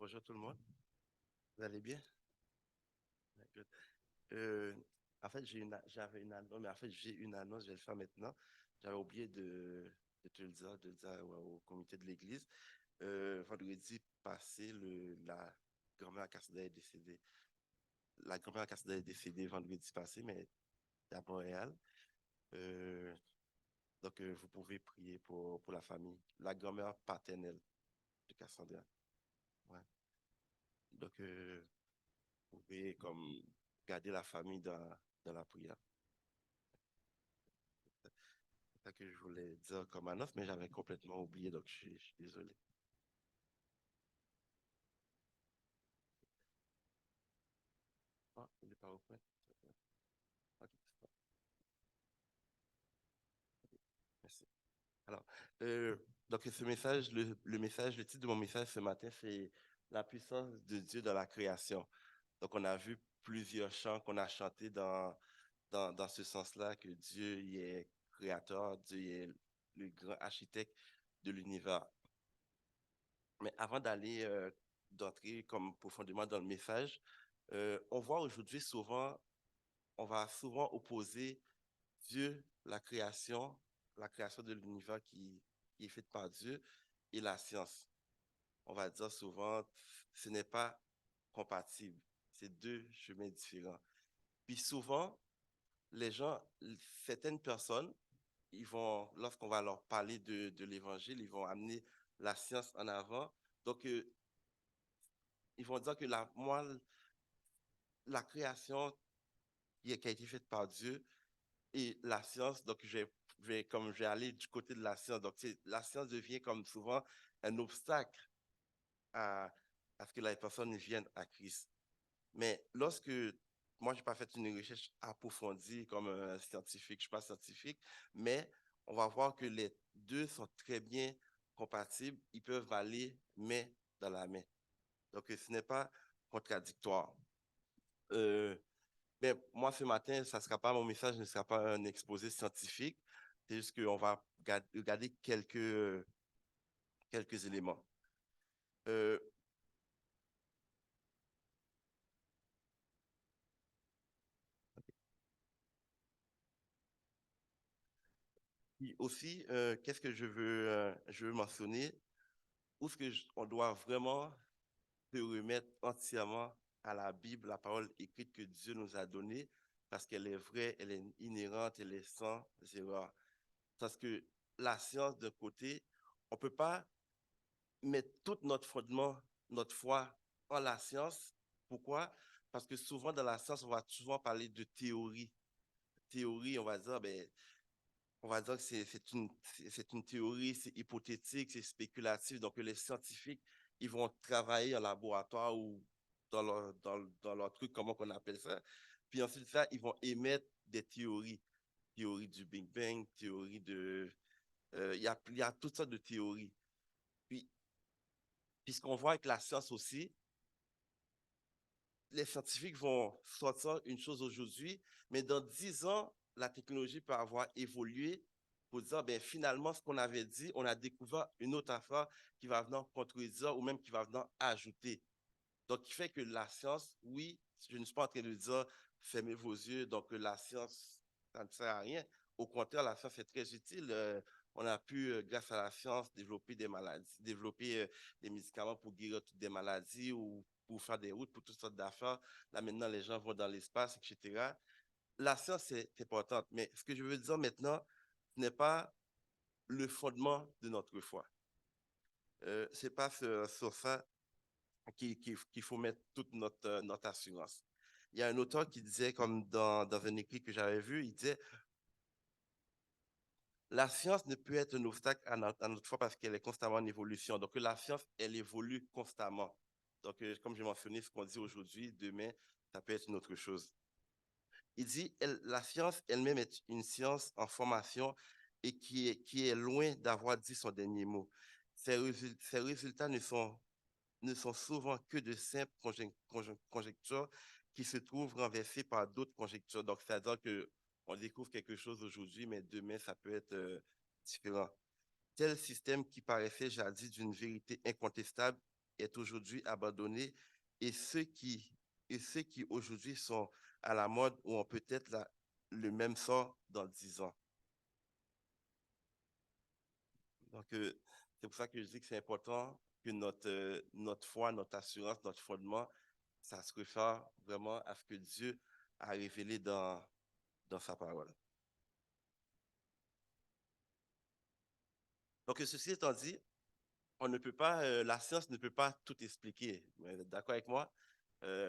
Bonjour tout le monde, vous allez bien? Good. Euh, en fait, j'avais une annonce, mais en fait, j'ai une annonce, je vais le faire maintenant. J'avais oublié de te le dire, de le dire au comité de l'église. Vendredi passé, la grand-mère Cassida est décédée. La grand-mère Cassida est décédée vendredi passé, mais à Montréal. Euh, donc, vous pouvez prier pour la famille. La grand-mère paternelle de Cassandra. Ouais. Donc, vous pouvez comme garder la famille dans la prière. C'est ça que je voulais dire comme annonce, mais j'avais complètement oublié, donc je suis désolé. Ah, il est pas au point. Ok, merci. Alors, euh, donc ce message, le message, le titre de mon message ce matin, c'est la puissance de Dieu dans la création. Donc, on a vu plusieurs chants qu'on a chantés dans ce sens-là, que Dieu il est créateur, Dieu il est le grand architecte de l'univers. Mais avant d'entrer comme profondément dans le message, on voit aujourd'hui souvent, on va souvent opposer Dieu, la création de l'univers qui est faite par Dieu, et la science. On va dire souvent, ce n'est pas compatible. C'est deux chemins différents. Puis souvent, les gens, certaines personnes, lorsqu'on va leur parler de l'évangile, ils vont amener la science en avant. Donc, ils vont dire que la création qui a été faite par Dieu et la science, donc je vais aller du côté de la science. Donc, la science devient comme souvent un obstacle à, à ce que la personne vienne à Christ. Mais lorsque moi, je n'ai pas fait une recherche approfondie comme un scientifique, je ne suis pas scientifique, mais on va voir que les deux sont très bien compatibles. Ils peuvent aller main dans la main. Donc, ce n'est pas contradictoire. Euh, mais moi, ce matin, ça sera pas mon message, ne sera pas un exposé scientifique. C'est juste qu'on va regarder quelques éléments. Euh, Puis aussi, qu'est-ce que je veux mentionner? Où est-ce on doit vraiment se remettre entièrement à la Bible, la parole écrite que Dieu nous a donnée, parce qu'elle est vraie, elle est inhérente, elle est sans erreur. Parce que la science, d'un côté, on ne peut pas mettre tout notre fondement, notre foi en la science. Pourquoi? Parce que souvent dans la science, on va souvent parler de théorie. Théorie, on va dire que c'est une théorie, c'est hypothétique, c'est spéculatif. Donc, les scientifiques, ils vont travailler en laboratoire ou dans leur truc, comment on appelle ça. Puis ensuite, ça, ils vont émettre des théories. Théorie du Big Bang, théorie de... il y a toutes sortes de théories. Puis, puisqu'on voit avec la science aussi, les scientifiques vont sortir une chose aujourd'hui, mais dans 10 ans, la technologie peut avoir évolué pour dire, ben, finalement, ce qu'on avait dit, on a découvert une autre affaire qui va venir contredire ou même qui va venir ajouter. Donc, qui fait que la science, oui, je ne suis pas en train de dire, fermez vos yeux, donc la science, ça ne sert à rien. Au contraire, la science est très utile. On a pu, grâce à la science, développer des maladies, développer des médicaments pour guérir toutes des maladies ou pour faire des routes, pour toutes sortes d'affaires. Là, maintenant, les gens vont dans l'espace, etc. La science est importante, mais ce que je veux dire maintenant, ce n'est pas le fondement de notre foi. Ce n'est pas sur ça qu'il faut mettre toute notre assurance. Il y a un auteur qui disait, comme dans un écrit que j'avais vu, il disait, la science ne peut être un obstacle à notre foi parce qu'elle est constamment en évolution. Donc, la science, elle évolue constamment. Donc, comme j'ai mentionné, ce qu'on dit aujourd'hui, demain, ça peut être une autre chose. Il dit, la science elle-même est une science en formation et qui est loin d'avoir dit son dernier mot. Ses résultats ne sont souvent que de simples conjectures qui se trouvent renversées par d'autres conjectures. Donc, c'est-à-dire qu'on découvre quelque chose aujourd'hui, mais demain, ça peut être différent. Tel système qui paraissait jadis d'une vérité incontestable est aujourd'hui abandonné et ceux qui aujourd'hui sont à la mode ou ont peut-être le même sort dans 10 ans. Donc, c'est pour ça que je dis que c'est important que notre foi, notre assurance, notre fondement, ça se réfère vraiment à ce que Dieu a révélé dans sa parole. Donc, ceci étant dit, on ne peut pas, la science ne peut pas tout expliquer. Vous êtes d'accord avec moi?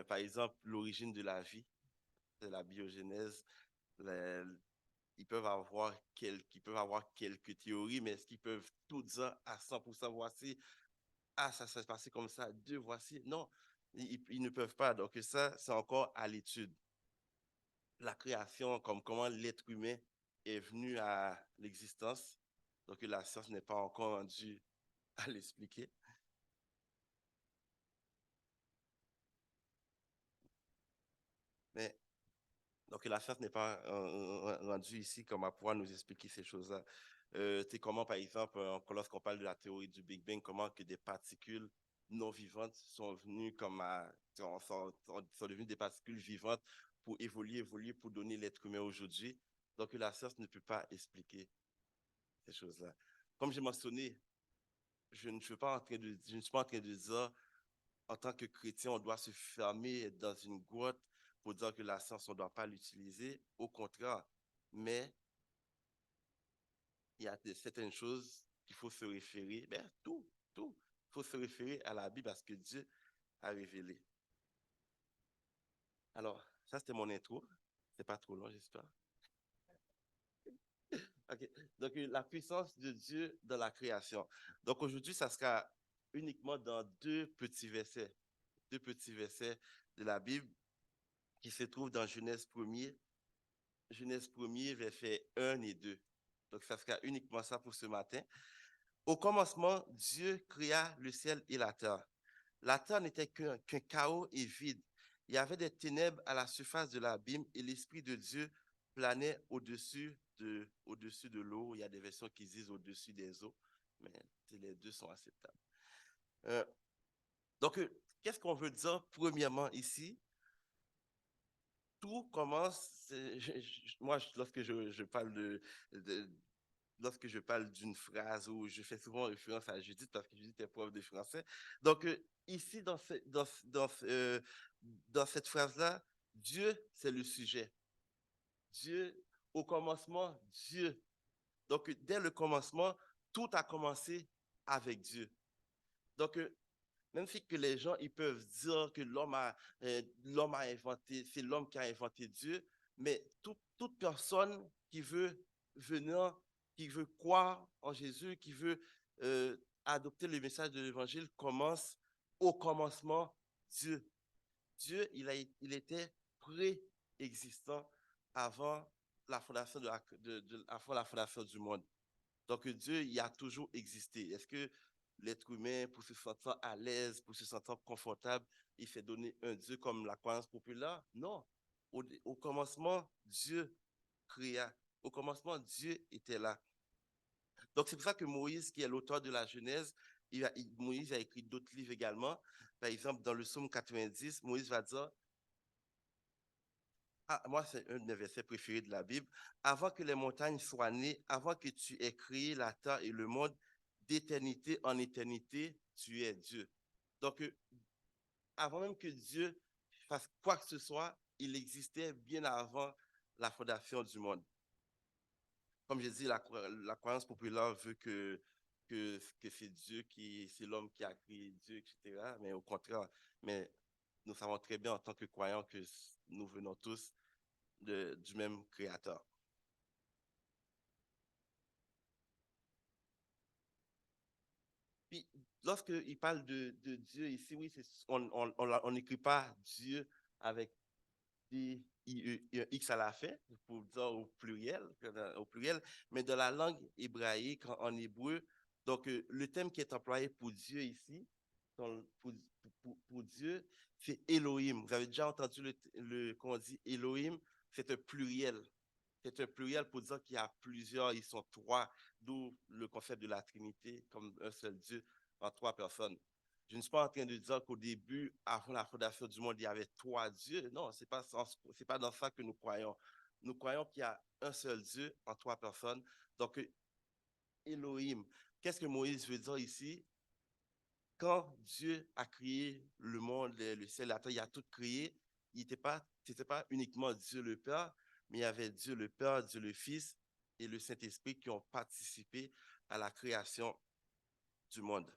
Par exemple, l'origine de la vie, de la biogénèse, les- ils peuvent avoir quelques théories, mais est-ce qu'ils peuvent tout dire à 100%? Voici, ah, ça s'est passé comme ça, deux, voici. Non, ils ne peuvent pas. Donc ça, c'est encore à l'étude. La création, comme comment l'être humain est venu à l'existence. Donc la science n'est pas encore rendue à l'expliquer. Mais donc la science n'est pas rendue ici comme à pouvoir nous expliquer ces choses-là. C'est comment, par exemple, lorsqu'on parle de la théorie du Big Bang, comment que des particules non vivantes sont venues sont devenues des particules vivantes pour évoluer pour donner l'être humain aujourd'hui. Donc la science ne peut pas expliquer ces choses-là. Comme j'ai mentionné, je ne suis pas en train de dire en tant que chrétien, on doit se fermer dans une grotte pour dire que la science, on ne doit pas l'utiliser. Au contraire, mais il y a certaines choses qu'il faut se référer, ben, tout. Il faut se référer à la Bible parce que Dieu a révélé. Alors, ça, c'était mon intro. C'est pas trop long, j'espère. OK. Donc, la puissance de Dieu dans la création. Donc, aujourd'hui, ça sera uniquement dans deux petits versets de la Bible qui se trouvent dans Genèse 1er, versets 1 et 2. Donc, ça sera uniquement ça pour ce matin. Au commencement, Dieu créa le ciel et la terre. La terre n'était qu'un chaos et vide. Il y avait des ténèbres à la surface de l'abîme et l'Esprit de Dieu planait au-dessus de l'eau. Il y a des versions qui disent au-dessus des eaux, mais les deux sont acceptables. Euh, donc, qu'est-ce qu'on veut dire premièrement ici? Tout commence, moi, lorsque je parle de, lorsque je parle d'une phrase où je fais souvent référence à Judith parce que Judith est prof de français. Donc, ici, dans cette phrase-là, Dieu, c'est le sujet. Dieu, au commencement, Dieu. Donc, dès le commencement, tout a commencé avec Dieu. Donc, même si que les gens ils peuvent dire que l'homme a inventé, c'est l'homme qui a inventé Dieu, mais toute personne qui veut venir, qui veut croire en Jésus, qui veut adopter le message de l'Évangile, commence au commencement Dieu. Dieu, il était préexistant avant la fondation avant la fondation du monde. Donc Dieu, il a toujours existé. Est-ce que l'être humain, pour se sentir à l'aise, pour se sentir confortable, il s'est donné un Dieu comme la croyance populaire? Non. Au commencement, Dieu créa. Au commencement, Dieu était là. Donc c'est pour ça que Moïse, qui est l'auteur de la Genèse, Moïse a écrit d'autres livres également. Par exemple, dans le psaume 90, Moïse va dire, ah, moi, c'est un de mes versets préférés de la Bible. Avant que les montagnes soient nées, avant que tu aies créé la terre et le monde, d'éternité en éternité, tu es Dieu. Donc, avant même que Dieu fasse quoi que ce soit, il existait bien avant la fondation du monde. Comme je dis, la croyance populaire veut que c'est Dieu c'est l'homme qui a créé Dieu, etc. Mais au contraire, mais nous savons très bien en tant que croyants que nous venons tous du même créateur. Puis, lorsqu'il parle de Dieu ici, oui, on n'écrit pas Dieu avec des X à la fin, pour dire au pluriel, mais dans la langue hébraïque, en hébreu, donc le thème qui est employé pour Dieu ici, pour Dieu, c'est Elohim. Vous avez déjà entendu quand on dit Elohim, c'est un pluriel. C'est un pluriel pour dire qu'il y a plusieurs, ils sont trois, d'où le concept de la Trinité comme un seul Dieu en trois personnes. Je ne suis pas en train de dire qu'au début, avant la fondation du monde, il y avait trois dieux. Non, c'est pas dans ça que nous croyons. Nous croyons qu'il y a un seul Dieu en trois personnes. Donc, Elohim. Qu'est-ce que Moïse veut dire ici? Quand Dieu a créé le monde, le ciel, la terre, il a tout créé. C'était pas uniquement Dieu le Père, mais il y avait Dieu le Père, Dieu le Fils et le Saint-Esprit qui ont participé à la création du monde.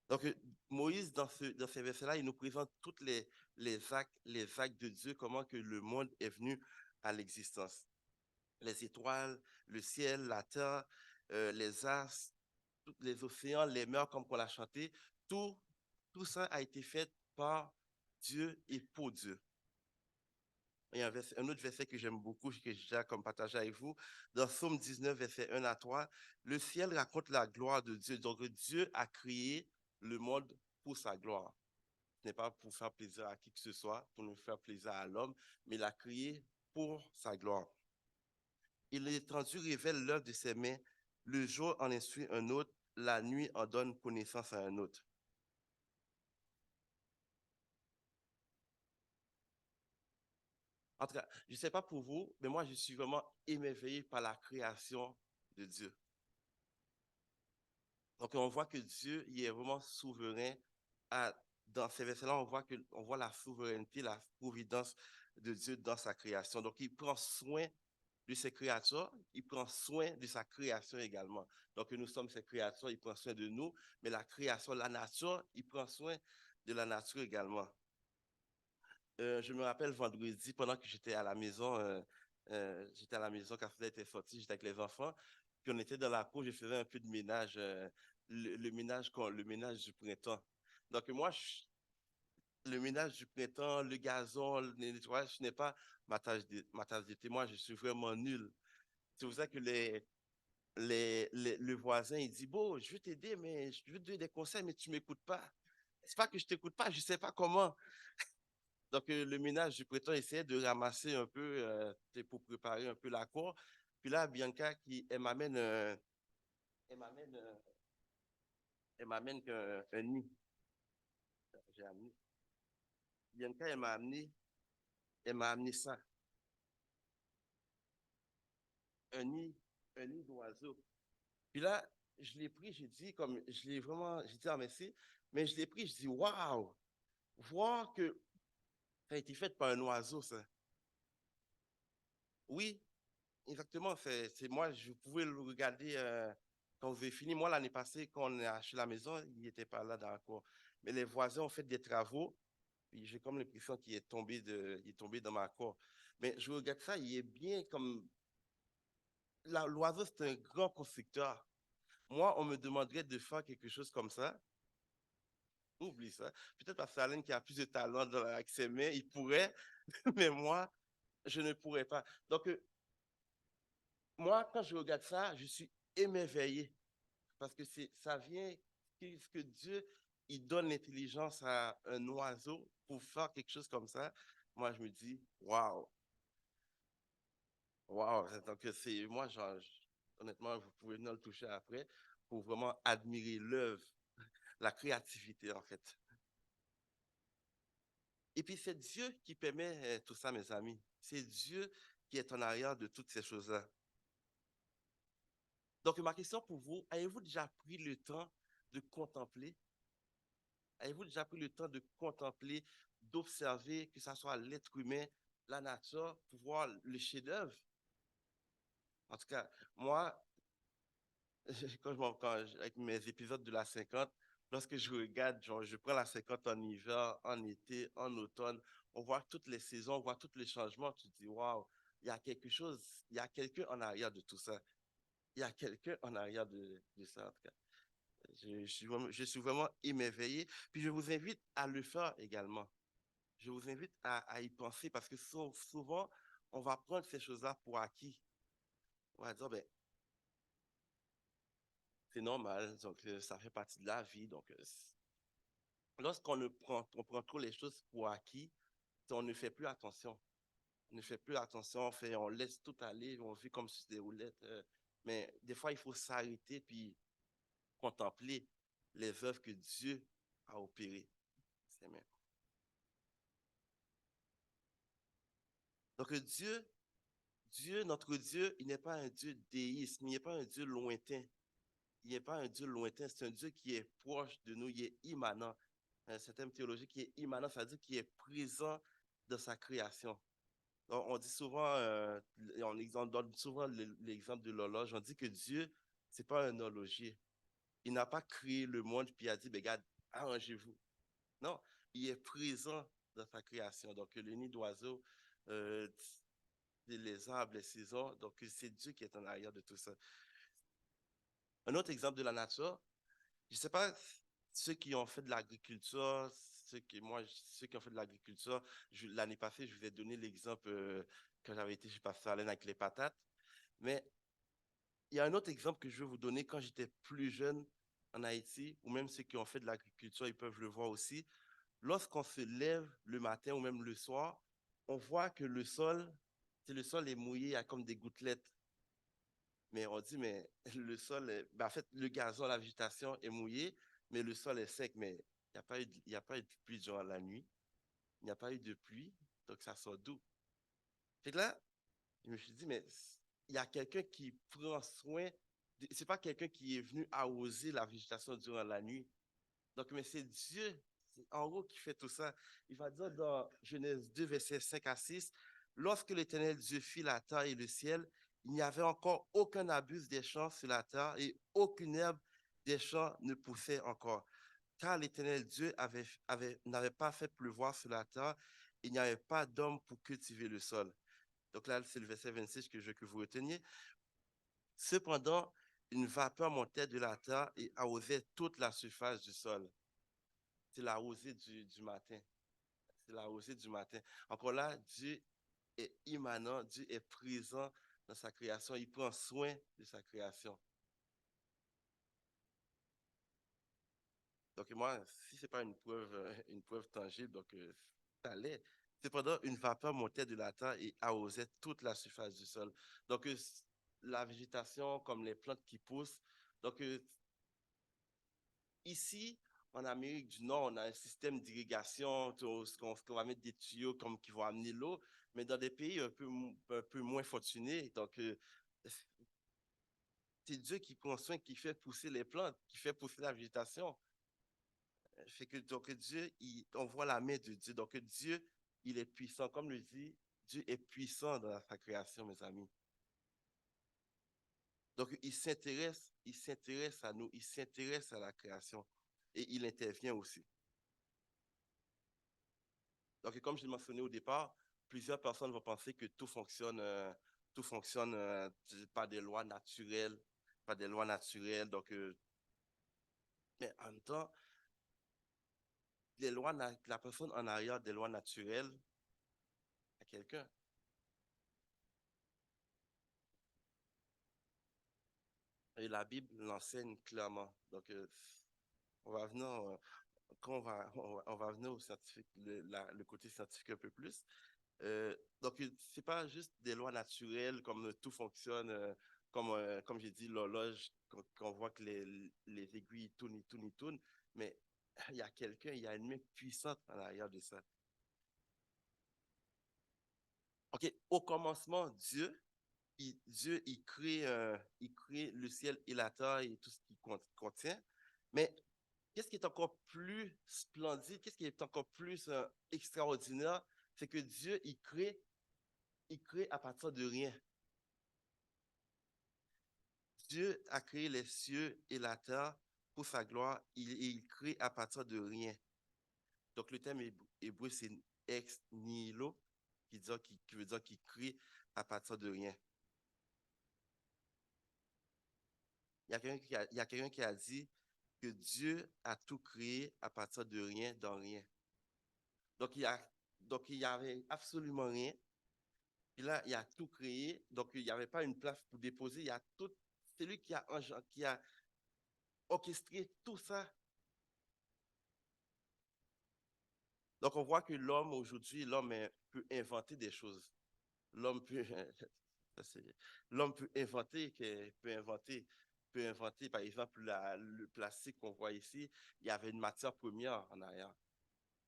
Donc, Moïse, dans ces versets-là, il nous présente tous les actes de Dieu, comment que le monde est venu à l'existence. Les étoiles, le ciel, la terre, les astres, tous les océans, les mers, comme on l'a chanté, tout, tout ça a été fait par Dieu et pour Dieu. Il y a un autre verset que j'aime beaucoup, que j'ai déjà comme partagé avec vous. Dans Psaume 19, verset 1 à 3, le ciel raconte la gloire de Dieu. Donc, Dieu a créé le monde pour sa gloire. Ce n'est pas pour faire plaisir à qui que ce soit, pour nous faire plaisir à l'homme, mais il a créé pour sa gloire. Et l'étendue révèle l'œuvre de ses mains. Le jour en instruit un autre, la nuit en donne connaissance à un autre. En tout cas, je ne sais pas pour vous, mais moi, je suis vraiment émerveillé par la création de Dieu. Donc, on voit que Dieu, il est vraiment souverain. Dans ces versets-là, on voit la souveraineté, la providence de Dieu dans sa création. Donc, il prend soin de ses créatures, il prend soin de sa création également. Donc, nous sommes ses créatures, il prend soin de nous, mais la création, la nature, il prend soin de la nature également. Je me rappelle vendredi, pendant que j'étais à la maison quand Fred était sorti, j'étais avec les enfants, puis on était dans la cour, je faisais un peu de ménage, le ménage du printemps. Donc moi, le ménage du printemps, le gazon, le nettoyage, ce n'est pas ma tasse de thé. Moi, je suis vraiment nul. C'est pour ça que le voisin, il dit, bon, je vais t'aider, mais je vais te donner des conseils, mais tu ne m'écoutes pas. C'est pas que je t'écoute pas, je ne sais pas comment. Donc, le ménage du printemps essayait de ramasser un peu pour préparer un peu la cour. Puis là, Bianca, elle m'amène, euh, elle m'amène un nid. J'ai amené. Bianca, elle m'a amené ça. Un nid, un nid d'oiseau. Puis là, je l'ai pris, j'ai dit, j'ai dit, ah, merci, mais je l'ai pris, je dis, waouh, voir que ça a été fait par un oiseau, ça. Oui, exactement, c'est moi, je pouvais le regarder quand vous avez fini. Moi, l'année passée, quand on a acheté la maison, il n'était pas là dans la cour. Mais les voisins ont fait des travaux, puis j'ai comme l'impression il est tombé dans ma cour. Mais je regarde ça, il est bien comme... L'oiseau, c'est un grand constructeur. Moi, on me demanderait de faire quelque chose comme ça. Oublie ça. Peut-être parce que Alain qui a plus de talent avec ses mains, il pourrait, mais moi, je ne pourrais pas. Donc, moi, quand je regarde ça, je suis émerveillé. Parce que ça vient, ce que Dieu, il donne l'intelligence à un oiseau pour faire quelque chose comme ça. Moi, je me dis, waouh, waouh. Donc, moi, honnêtement, vous pouvez venir le toucher après pour vraiment admirer l'œuvre, la créativité, en fait. Et puis, c'est Dieu qui permet tout ça, mes amis. C'est Dieu qui est en arrière de toutes ces choses-là. Donc, ma question pour vous, avez-vous déjà pris le temps de contempler? Avez-vous déjà pris le temps de contempler, d'observer, que ce soit l'être humain, la nature, pour voir le chef-d'œuvre? En tout cas, moi, avec mes épisodes de la 50, lorsque je regarde, genre, je prends la 50 en hiver, en été, en automne, on voit toutes les saisons, on voit tous les changements, tu te dis, waouh, il y a quelque chose, il y a quelqu'un en arrière de tout ça. Il y a quelqu'un en arrière de ça, en tout cas. Je suis vraiment émerveillé. Puis je vous invite à le faire également. Je vous invite à y penser parce que souvent, on va prendre ces choses-là pour acquis. On va dire, ben, c'est normal, donc ça fait partie de la vie. Donc, on prend trop les choses pour acquis, on ne fait plus attention. On ne fait plus attention, on laisse tout aller, on vit comme sur des roulettes. Mais des fois, il faut s'arrêter puis contempler les œuvres que Dieu à opérer. Amen. Donc Dieu, notre Dieu, il n'est pas un Dieu déiste, il n'est pas un Dieu lointain. Il n'est pas un Dieu lointain, c'est un Dieu qui est proche de nous, il est immanent. C'est un terme théologique qui est immanent, ça veut dire qu'il est présent dans sa création. Donc, on dit souvent, on donne souvent l'exemple de l'horloge, on dit que Dieu, c'est pas un horloger. Il n'a pas créé le monde puis il a dit, ben, regarde, arrangez-vous. Non, il est présent dans sa création. Donc, le nid d'oiseaux, euh, les arbres, les saisons, donc c'est Dieu qui est en arrière de tout ça. Un autre exemple de la nature, je ne sais pas ceux qui ont fait de l'agriculture, ceux qui ont fait de l'agriculture, l'année passée, je vous ai donné l'exemple quand j'avais été chez Pasteur Alain avec les patates. Mais il y a un autre exemple que je veux vous donner quand j'étais plus jeune en Haïti, ou même ceux qui ont fait de l'agriculture, ils peuvent le voir aussi. Lorsqu'on se lève le matin ou même le soir, on voit que le sol est mouillé, il y a comme des gouttelettes. Mais on dit, mais le sol, en fait, le gazon, la végétation est mouillée, mais le sol est sec. Mais il n'y a pas eu, il y a pas eu de pluie durant la nuit. Il n'y a pas eu de pluie, donc ça sort d'où? Fait que là, je me suis dit, mais il y a quelqu'un qui prend soin. C'est pas quelqu'un qui est venu arroser la végétation durant la nuit. Donc, mais c'est Dieu, en gros, qui fait tout ça. Il va dire dans Genèse 2, versets 5 à 6, lorsque l'Éternel Dieu fit la terre et le ciel, il n'y avait encore aucun abus des champs sur la terre et aucune herbe des champs ne poussait encore. Car l'Éternel Dieu n'avait pas fait pleuvoir sur la terre, il n'y avait pas d'homme pour cultiver le sol. Donc là, c'est le verset 26 que je veux que vous reteniez. Cependant, une vapeur montait de la terre et arrosait toute la surface du sol. C'est la rosée du matin. C'est la rosée du matin. Encore là, Dieu est immanent, Dieu est présent dans sa création. Il prend soin de sa création. Donc moi, si ce n'est pas une preuve tangible, donc ça l'est. Cependant, une vapeur montait de la terre et arrosait toute la surface du sol. Donc la végétation, comme les plantes qui poussent. Donc ici, en Amérique du Nord, on a un système d'irrigation, qu'on va mettre des tuyaux comme qui vont amener l'eau, mais dans des pays un peu moins fortunés, donc c'est Dieu qui prend soin, qui fait pousser les plantes, qui fait pousser la végétation. Fait que donc Dieu, on voit la main de Dieu. Donc Dieu, il est puissant. Comme le dit, Dieu est puissant dans sa création, mes amis. Donc il s'intéresse à nous, il s'intéresse à la création et il intervient aussi. Donc, comme je l'ai mentionné au départ, plusieurs personnes vont penser que tout fonctionne par des lois naturelles, par des lois naturelles. Donc, mais en même temps, la personne en arrière des lois naturelles à quelqu'un. Et la Bible l'enseigne clairement. Donc, on va venir, quand on va venir au scientifique, le côté scientifique un peu plus. Donc, c'est pas juste des lois naturelles comme tout fonctionne, comme j'ai dit, l'horloge, qu'on voit que les aiguilles tournent, ils tournent, ils tournent, mais il y a quelqu'un, il y a une main puissante en arrière de ça. OK, au commencement, Dieu, il crée le ciel et la terre et tout ce qu'il contient, mais qu'est-ce qui est encore plus splendide, qu'est-ce qui est encore plus extraordinaire, c'est que Dieu, il crée à partir de rien. Dieu a créé les cieux et la terre pour sa gloire et il crée à partir de rien. Donc le terme hébreu, c'est ex nihilo, qui veut dire qu'il crée à partir de rien. Il y a quelqu'un qui a dit que Dieu a tout créé à partir de rien dans rien. Donc il y avait absolument rien. Et là, il a tout créé. Donc il n'y avait pas une place pour déposer. Il y a tout. C'est lui qui a orchestré tout ça. Donc, on voit que l'homme, aujourd'hui, peut inventer des choses. L'homme peut, l'homme peut inventer, peut inventer. Par exemple, le plastique qu'on voit ici, il y avait une matière première en arrière.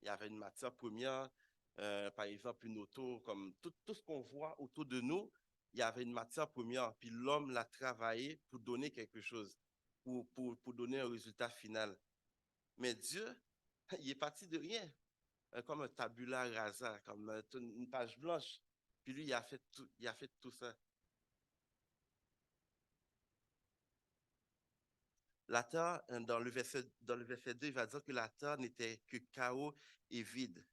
Il y avait une matière première, par exemple, une auto, comme tout ce qu'on voit autour de nous, il y avait une matière première. Puis l'homme l'a travaillé pour donner quelque chose, pour donner un résultat final. Mais Dieu, il est parti de rien, comme un tabula rasa, comme une page blanche. Puis lui, il a fait tout ça. La terre, dans le verset 2, il va dire que la terre n'était que chaos et vide.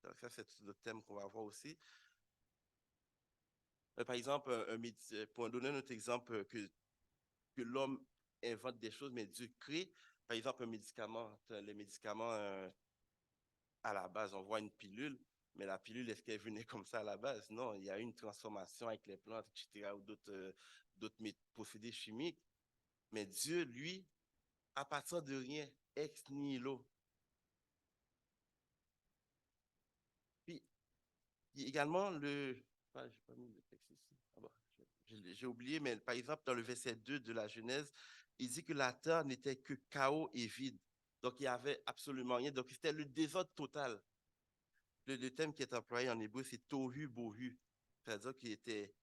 Donc ça, c'est le thème qu'on va voir aussi. Par exemple, pour donner un autre exemple, que l'homme invente des choses, mais Dieu crée, par exemple, un médicament. Les médicaments, à la base, on voit une pilule, mais la pilule, est-ce qu'elle venait comme ça à la base? Non, il y a eu une transformation avec les plantes, etc., ou d'autres procédés chimiques. Mais Dieu, lui, à partir de rien, ex nihilo. Puis, il y a également ah, j'ai pas mis le texte ici. Ah bon, j'ai oublié, mais par exemple, dans le verset 2 de la Genèse, il dit que la terre n'était que chaos et vide. Donc, il n'y avait absolument rien. Donc, c'était le désordre total. Le thème qui est employé en hébreu, c'est tohu bohu. C'est-à-dire c'était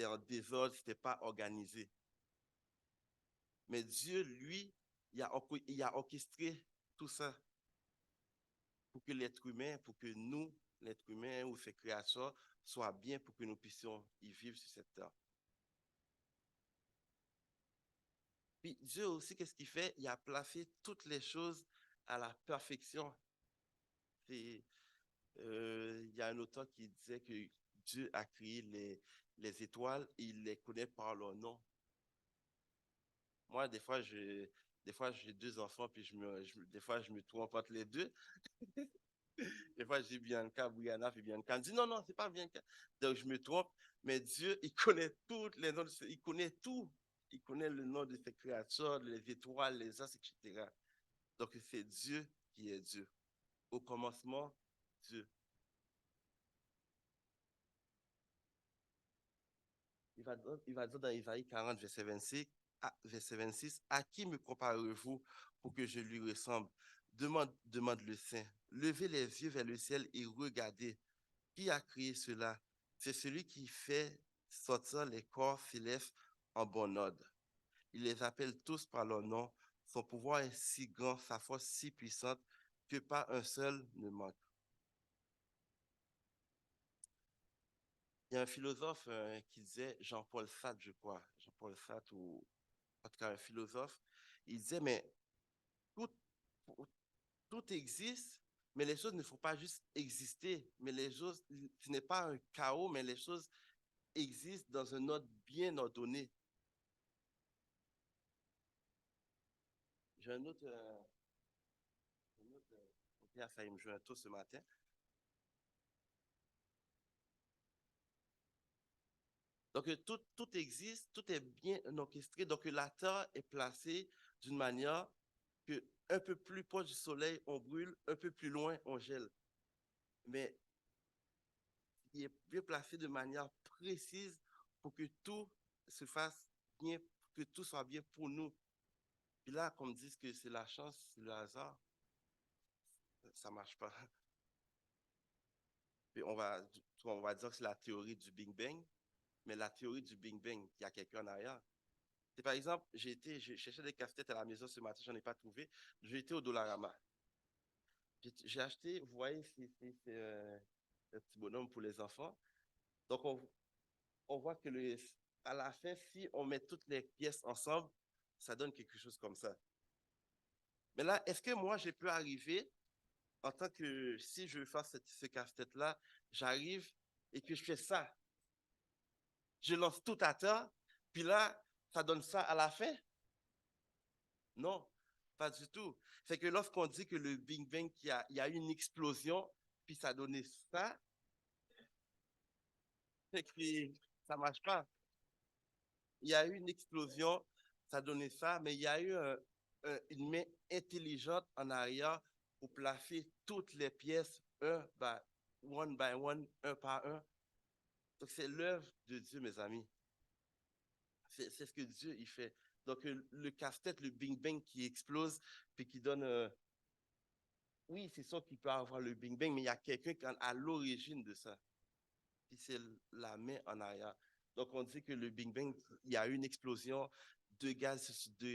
en désordre, c'était pas organisé. Mais Dieu, lui, il a orchestré tout ça pour que l'être humain, pour que nous, l'être humain ou ses créatures, soient bien pour que nous puissions y vivre sur cette terre. Puis Dieu aussi, qu'est-ce qu'il fait? Il a placé toutes les choses à la perfection. Il y a un auteur qui disait que Dieu a créé les étoiles et il les connaît par leur nom. Moi, des fois, j'ai deux enfants, puis des fois, je me trompe entre les deux. Des fois, j'ai Bianca, Brianna, puis Bianca me dit non, non, c'est pas Bianca. Donc, je me trompe. Mais Dieu, il connaît toutes les noms, il connaît tout. Il connaît le nom de ses créatures, les étoiles, les astres, etc. Donc, c'est Dieu qui est Dieu. Au commencement, Dieu. Il va dire dans Isaïe 40, verset 26, à qui me comparez-vous pour que je lui ressemble? Demande le Saint. Levez les yeux vers le ciel et regardez. Qui a créé cela? C'est celui qui fait sortir les corps célestes en bon ordre. Il les appelle tous par leur nom. Son pouvoir est si grand, sa force si puissante que pas un seul ne manque. Il y a un philosophe qui disait, Jean-Paul Sartre, je crois, Jean-Paul Sartre, ou en tout cas un philosophe, il disait, mais tout, tout existe, mais les choses ne font pas juste exister, mais les choses, ce n'est pas un chaos, mais les choses existent dans un ordre bien ordonné. J'ai a failli me jouer un tour ce matin. Donc, tout existe, tout est bien orchestré. Donc, la Terre est placée d'une manière que un peu plus proche du Soleil, on brûle, un peu plus loin, on gèle. Mais il est bien placé de manière précise pour que tout se fasse bien, que tout soit bien pour nous. Puis là, comme disent que c'est la chance, c'est le hasard, ça ne marche pas. Puis on va dire que c'est la théorie du Big Bang, mais la théorie du Big Bang, il y a quelqu'un en arrière. C'est par exemple, j'ai cherché des casse-têtes à la maison ce matin, j'en ai pas trouvé. J'ai été au Dollarama. J'ai acheté, vous voyez, c'est un petit bonhomme pour les enfants. Donc, on voit que à la fin, si on met toutes les pièces ensemble, ça donne quelque chose comme ça. Mais là, est-ce que moi, j'ai pu arriver en tant que, si je veux faire ce casse-tête-là, j'arrive et que je fais ça. Je lance tout à terre, puis là, ça donne ça à la fin? Non, pas du tout. C'est que lorsqu'on dit que le Big Bang, il y a eu une explosion, puis ça a donné ça, c'est que ça marche pas. Il y a eu une explosion, ça a donné ça, mais il y a eu une main intelligente en arrière pour placer toutes les pièces, one by one, un par un. Donc c'est l'œuvre de Dieu, mes amis. C'est ce que Dieu il fait. Donc, le casse-tête, le Big Bang qui explose, puis qui donne... oui, c'est sûr qu'il peut avoir le Big Bang, mais il y a quelqu'un qui est à l'origine de ça. Puis c'est la main en arrière. Donc, on dit que le Big Bang, il y a eu une explosion de gaz, de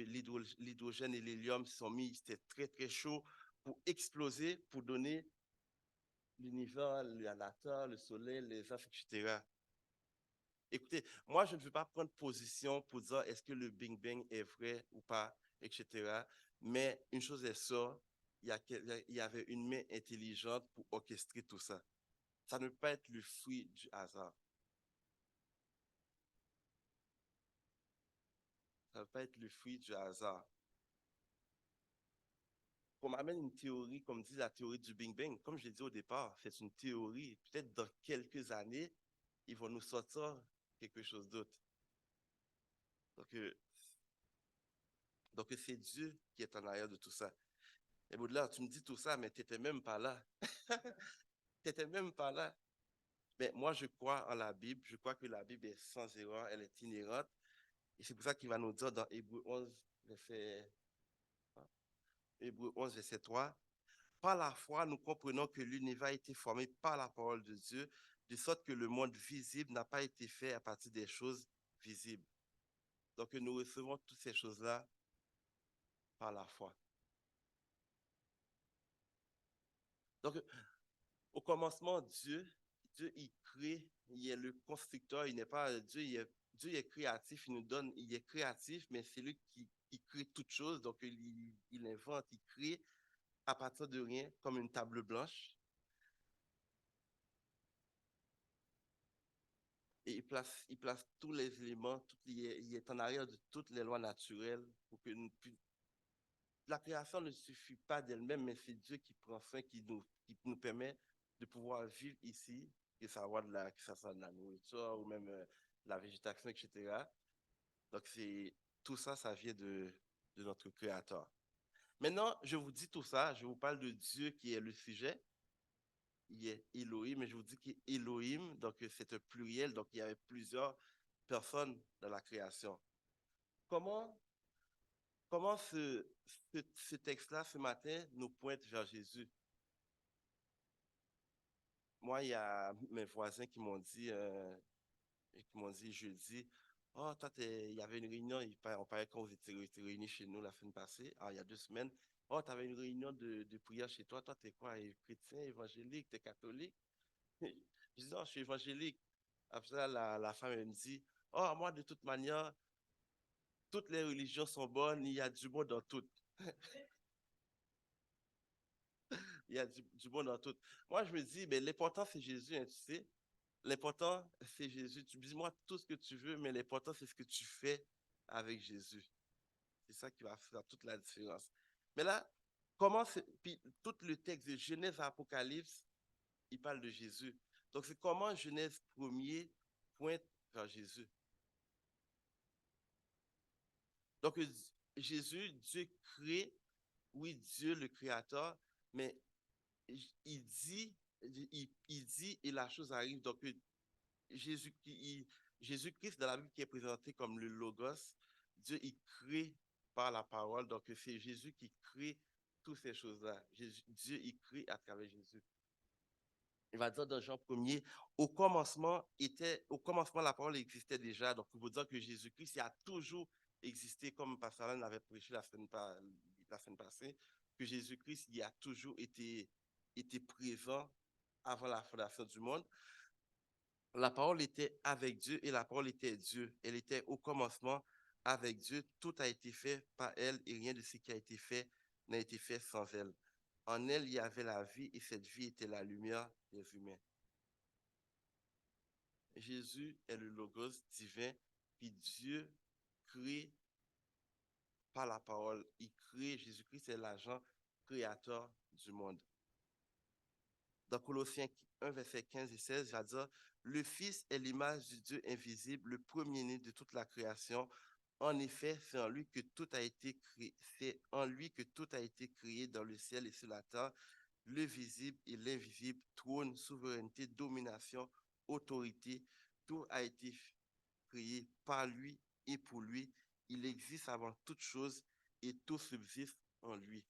l'hydrogène et l'hélium se sont mis, c'était très, très chaud pour exploser, pour donner l'univers, la Terre, le Soleil, les astres, etc. Écoutez, moi, je ne veux pas prendre position pour dire est-ce que le Big Bang est vrai ou pas, etc. Mais une chose est sûre, il y avait une main intelligente pour orchestrer tout ça. Ça ne peut pas être le fruit du hasard. Ça ne peut pas être le fruit du hasard. Qu'on m'amène une théorie, comme dit la théorie du Big Bang, comme je l'ai dit au départ, c'est une théorie. Peut-être dans quelques années, ils vont nous sortir quelque chose d'autre. Donc, c'est Dieu qui est en arrière de tout ça. Et Baudelaire, tu me dis tout ça, mais tu n'étais même pas là. Tu n'étais même pas là. Mais moi, je crois en la Bible. Je crois que la Bible est sans erreur, elle est inhérente. Et c'est pour ça qu'il va nous dire dans Hébreu 11, verset 3, par la foi, nous comprenons que l'univers a été formé par la parole de Dieu, de sorte que le monde visible n'a pas été fait à partir des choses visibles. Donc, nous recevons toutes ces choses-là par la foi. Donc, au commencement, Dieu, il crée, il est le constructeur, il n'est pas Dieu est créatif, il est créatif, mais c'est lui qui crée toutes choses, donc il invente, il crée à partir de rien, comme une table blanche, et il place tous les éléments, il est en arrière de toutes les lois naturelles pour que la création ne suffit pas d'elle-même, mais c'est Dieu qui prend soin, qui nous permet de pouvoir vivre ici, que ça soit de la nourriture ou même la végétation, etc. Donc, tout ça, ça vient de notre Créateur. Maintenant, je vous dis tout ça, je vous parle de Dieu qui est le sujet, il est Elohim, mais je vous dis qu'il est Elohim, donc c'est un pluriel, donc il y avait plusieurs personnes dans la création. Comment ce texte-là, ce matin, nous pointe vers Jésus? Moi, il y a mes voisins qui m'ont dit jeudi, oh, toi, il y avait une réunion, on parlait quand vous étiez réunis chez nous la semaine passée, il y a 2 semaines. Oh, tu avais une réunion de prière chez toi, t'es quoi, chrétien, évangélique, t'es catholique? Je dis, non, je suis évangélique. Après ça, la femme, elle me dit, oh, moi, de toute manière, toutes les religions sont bonnes, il y a du bon dans toutes. Il y a du bon dans tout. Moi, je me dis, mais l'important, c'est Jésus, hein, tu sais. L'important, c'est Jésus. Tu dis-moi tout ce que tu veux, mais l'important, c'est ce que tu fais avec Jésus. C'est ça qui va faire toute la différence. Mais là, puis tout le texte de Genèse à Apocalypse, il parle de Jésus. Donc, c'est comment Genèse 1er pointe vers Jésus. Donc, Jésus, Dieu crée, oui, Dieu le créateur, mais il dit, il dit et la chose arrive. Donc, Jésus, Jésus-Christ, dans la Bible, qui est présenté comme le Logos, Dieu, il crée par la parole. Donc, c'est Jésus qui crée toutes ces choses-là. Dieu, il crée à travers Jésus. Il va dire dans Jean 1er, au commencement, la parole existait déjà. Donc, il veut dire que Jésus-Christ, il a toujours existé, comme Pasteur Alain l'avait prêché la semaine passée, que Jésus-Christ, il a toujours été présent avant la fondation du monde. La parole était avec Dieu et la parole était Dieu. Elle était au commencement avec Dieu. Tout a été fait par elle et rien de ce qui a été fait n'a été fait sans elle. En elle, il y avait la vie et cette vie était la lumière des humains. Jésus est le Logos divin, puis Dieu crée par la parole. Il crée, Jésus-Christ est l'agent créateur du monde. Dans Colossiens 1, verset 15 et 16, il va dire, le Fils est l'image du Dieu invisible, le premier-né de toute la création. En effet, c'est en lui que tout a été créé, c'est en lui que tout a été créé dans le ciel et sur la terre, le visible et l'invisible, trône, souveraineté, domination, autorité, tout a été créé par lui et pour lui. Il existe avant toute chose et tout subsiste en lui.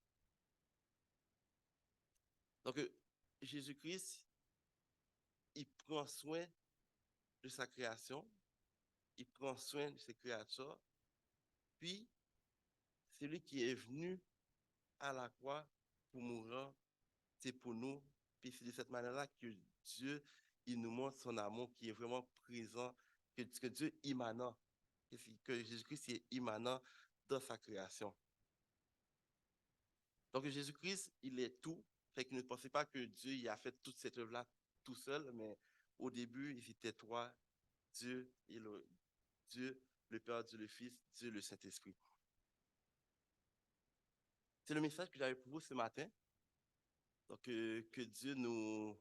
Donc, Jésus-Christ, il prend soin de sa création, il prend soin de ses créatures, puis c'est lui qui est venu à la croix pour mourir, c'est pour nous, puis c'est de cette manière-là que Dieu, il nous montre son amour qui est vraiment présent, que Dieu est immanent, que Jésus-Christ est immanent dans sa création. Donc Jésus-Christ, il est tout, fait que ne pensez pas que Dieu il a fait toute cette œuvre-là tout seul, mais au début, il était toi, Dieu et Dieu, le Père, Dieu le Fils, Dieu le Saint-Esprit. C'est le message que j'avais pour vous ce matin. Donc, que Dieu nous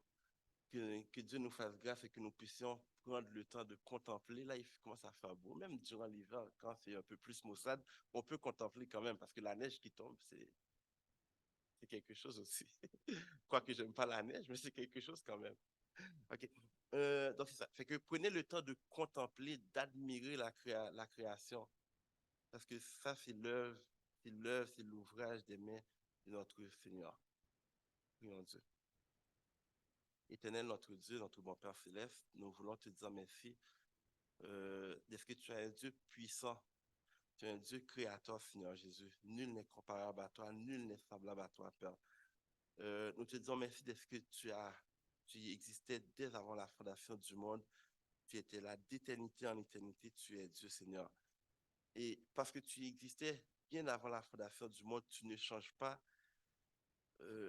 fasse grâce et que nous puissions prendre le temps de contempler. Là, il commence à faire beau. Même durant l'hiver, quand c'est un peu plus maussade, on peut contempler quand même parce que la neige qui tombe, c'est quelque chose aussi. Quoique j'aime pas la neige, mais c'est quelque chose quand même. OK. Donc, c'est ça. Fait que prenez le temps de contempler, d'admirer la création. Parce que ça, c'est l'ouvrage des mains de notre Seigneur. Prions Dieu. Éternel, notre Dieu, notre bon Père céleste, nous voulons te dire merci est-ce que tu es un Dieu puissant, tu es un Dieu créateur, Seigneur Jésus. Nul n'est comparable à toi, nul n'est semblable à toi, Père. Nous te disons merci d'être que tu existais dès avant la fondation du monde. Tu étais là d'éternité en éternité, tu es Dieu, Seigneur. Et parce que tu existais bien avant la fondation du monde, tu ne changes pas.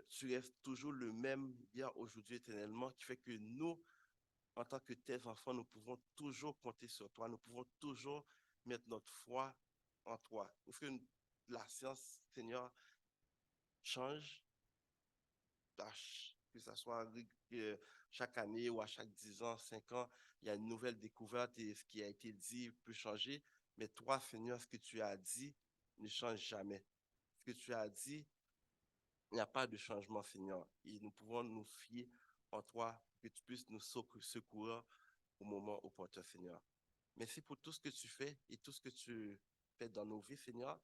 Tu restes toujours le même hier, aujourd'hui, éternellement, qui fait que nous, en tant que tes enfants, nous pouvons toujours compter sur toi. Nous pouvons toujours mettre notre foi en toi. Parce que la science, Seigneur, change, que ce soit chaque année ou à chaque 10 ans, 5 ans, il y a une nouvelle découverte et ce qui a été dit peut changer. Mais toi, Seigneur, ce que tu as dit ne change jamais. Ce que tu as dit, il n'y a pas de changement, Seigneur. Et nous pouvons nous fier en toi, que tu puisses nous secourir au moment opportun, Seigneur. Merci pour tout ce que tu fais et tout ce que tu fais dans nos vies, Seigneur.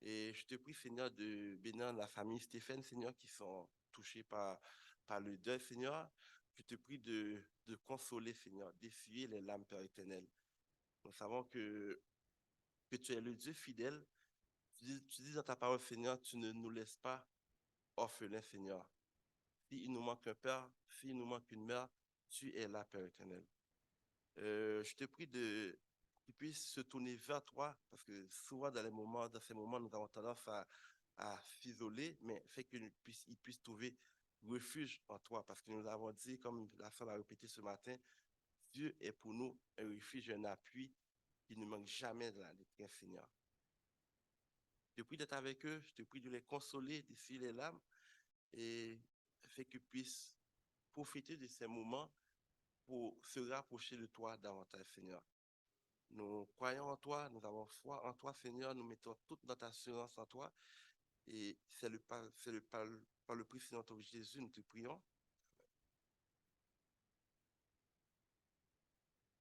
Et je te prie, Seigneur, de bénir la famille Stéphane, Seigneur, qui sont touchés par le deuil, Seigneur. Je te prie de consoler, Seigneur, d'essuyer les larmes, Père éternel. Nous savons que tu es le Dieu fidèle. Tu dis dans ta parole, Seigneur, tu ne nous laisses pas orphelins, Seigneur. S'il nous manque un père, s'il nous manque une mère, tu es là, Père éternel. Je te prie qu'ils puissent se tourner vers toi, parce que souvent dans ces moments, nous avons tendance à s'isoler, mais fait qu'ils puissent trouver refuge en toi, parce que nous avons dit, comme la femme l'a répété ce matin, Dieu est pour nous un refuge, un appui qui ne manque jamais de la détresse, Seigneur. Je te prie d'être avec eux, je te prie de les consoler, d'essuyer les larmes, et fait qu'ils puissent profiter de ces moments pour se rapprocher de toi davantage, Seigneur. Nous croyons en toi, nous avons foi en toi, Seigneur, nous mettons toute notre assurance en toi. Et c'est par le prix de notre Jésus, nous te prions.